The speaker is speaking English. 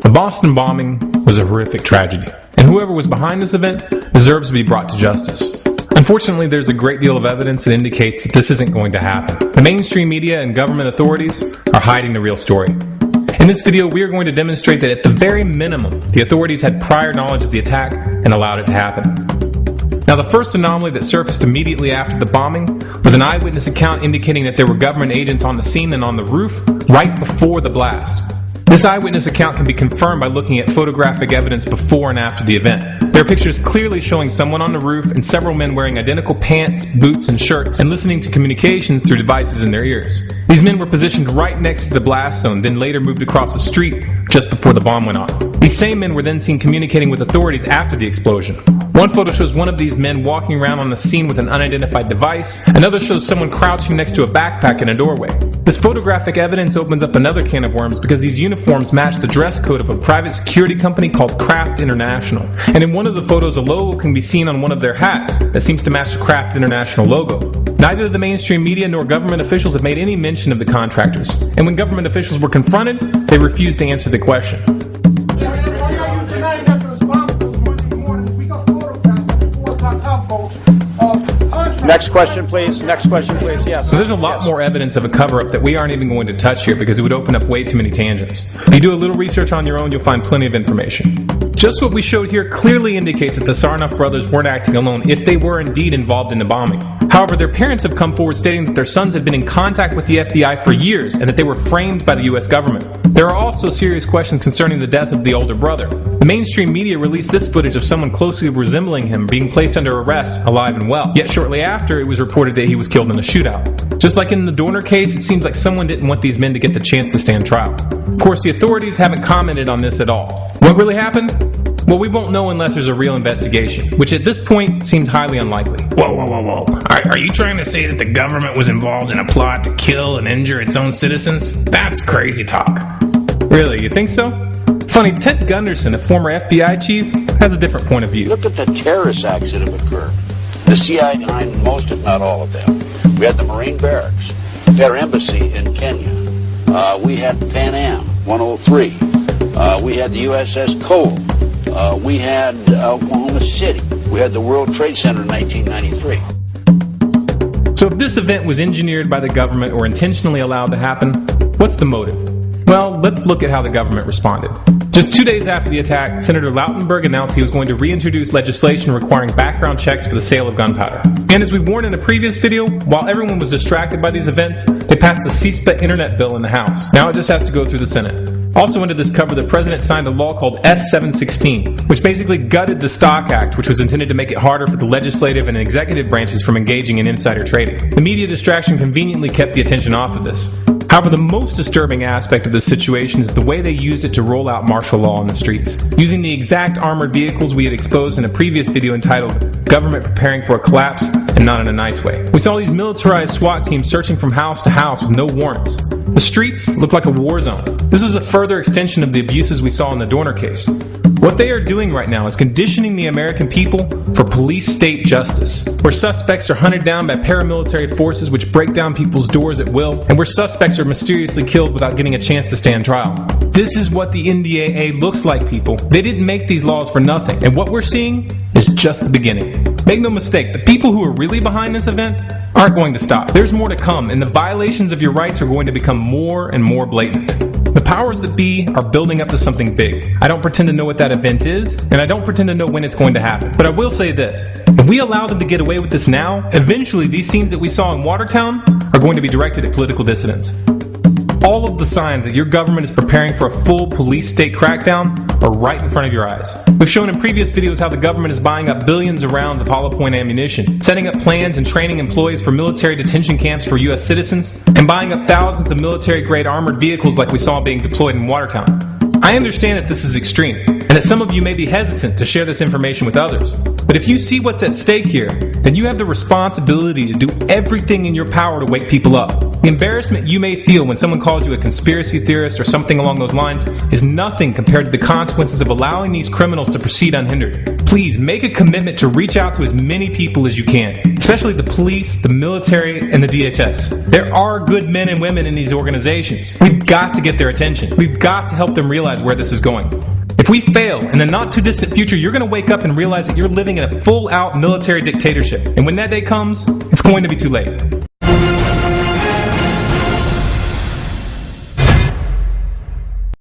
The Boston bombing was a horrific tragedy, and whoever was behind this event deserves to be brought to justice. Unfortunately, there's a great deal of evidence that indicates that this isn't going to happen. The mainstream media and government authorities are hiding the real story. In this video, we are going to demonstrate that at the very minimum, the authorities had prior knowledge of the attack and allowed it to happen. Now, the first anomaly that surfaced immediately after the bombing was an eyewitness account indicating that there were government agents on the scene and on the roof right before the blast. This eyewitness account can be confirmed by looking at photographic evidence before and after the event. There are pictures clearly showing someone on the roof and several men wearing identical pants, boots, and shirts and listening to communications through devices in their ears. These men were positioned right next to the blast zone, then later moved across the street just before the bomb went off. These same men were then seen communicating with authorities after the explosion. One photo shows one of these men walking around on the scene with an unidentified device. Another shows someone crouching next to a backpack in a doorway. This photographic evidence opens up another can of worms because these uniforms match the dress code of a private security company called Kraft International. And in one of the photos, a logo can be seen on one of their hats that seems to match the Kraft International logo. Neither the mainstream media nor government officials have made any mention of the contractors. And when government officials were confronted, they refused to answer the question. Next question, please. Next question, please. Yes. So there's a lot more evidence of a cover-up that we aren't even going to touch here because it would open up way too many tangents. If you do a little research on your own, you'll find plenty of information. Just what we showed here clearly indicates that the Sarnoff brothers weren't acting alone if they were indeed involved in the bombing. However, their parents have come forward stating that their sons had been in contact with the FBI for years and that they were framed by the U.S. government. There are also serious questions concerning the death of the older brother. The mainstream media released this footage of someone closely resembling him being placed under arrest, alive and well. Yet shortly after, it was reported that he was killed in a shootout. Just like in the Dorner case, it seems like someone didn't want these men to get the chance to stand trial. Of course, the authorities haven't commented on this at all. What really happened? Well, we won't know unless there's a real investigation, which at this point seemed highly unlikely. Whoa. Are you trying to say that the government was involved in a plot to kill and injure its own citizens? That's crazy talk. Really, you think so? Funny, Ted Gunderson, a former FBI chief, has a different point of view. Look at the terrorist acts that have occurred. The CIA behind most, if not all of them. We had the Marine barracks. We had our embassy in Kenya. We had Pan Am 103. We had the USS Cole. We had Oklahoma City. We had the World Trade Center in 1993. So if this event was engineered by the government or intentionally allowed to happen, what's the motive? Well, let's look at how the government responded. Just 2 days after the attack, Senator Lautenberg announced he was going to reintroduce legislation requiring background checks for the sale of gunpowder. And as we warned in a previous video, while everyone was distracted by these events, they passed the CISPA internet bill in the House. Now it just has to go through the Senate. Also under this cover, the president signed a law called S-716, which basically gutted the Stock Act, which was intended to make it harder for the legislative and executive branches from engaging in insider trading. The media distraction conveniently kept the attention off of this. However, the most disturbing aspect of this situation is the way they used it to roll out martial law on the streets. Using the exact armored vehicles we had exposed in a previous video entitled Government Preparing for a Collapse, and not in a nice way. We saw these militarized SWAT teams searching from house to house with no warrants. The streets looked like a war zone. This was a further extension of the abuses we saw in the Dorner case. What they are doing right now is conditioning the American people for police state justice, where suspects are hunted down by paramilitary forces which break down people's doors at will, and where suspects are mysteriously killed without getting a chance to stand trial. This is what the NDAA looks like, people. They didn't make these laws for nothing, and what we're seeing is just the beginning. Make no mistake, the people who are really behind this event aren't going to stop. There's more to come, and the violations of your rights are going to become more and more blatant. The powers that be are building up to something big. I don't pretend to know what that event is, and I don't pretend to know when it's going to happen. But I will say this. If we allow them to get away with this now, eventually these scenes that we saw in Watertown are going to be directed at political dissidents. All of the signs that your government is preparing for a full police state crackdown are right in front of your eyes. We've shown in previous videos how the government is buying up billions of rounds of hollow point ammunition, setting up plans and training employees for military detention camps for U.S. citizens, and buying up thousands of military-grade armored vehicles like we saw being deployed in Watertown. I understand that this is extreme, and that some of you may be hesitant to share this information with others. But if you see what's at stake here, then you have the responsibility to do everything in your power to wake people up. The embarrassment you may feel when someone calls you a conspiracy theorist or something along those lines is nothing compared to the consequences of allowing these criminals to proceed unhindered. Please make a commitment to reach out to as many people as you can, especially the police, the military, and the DHS. There are good men and women in these organizations. We've got to get their attention. We've got to help them realize where this is going. If we fail, in the not too distant future, you're going to wake up and realize that you're living in a full-out military dictatorship. And when that day comes, it's going to be too late.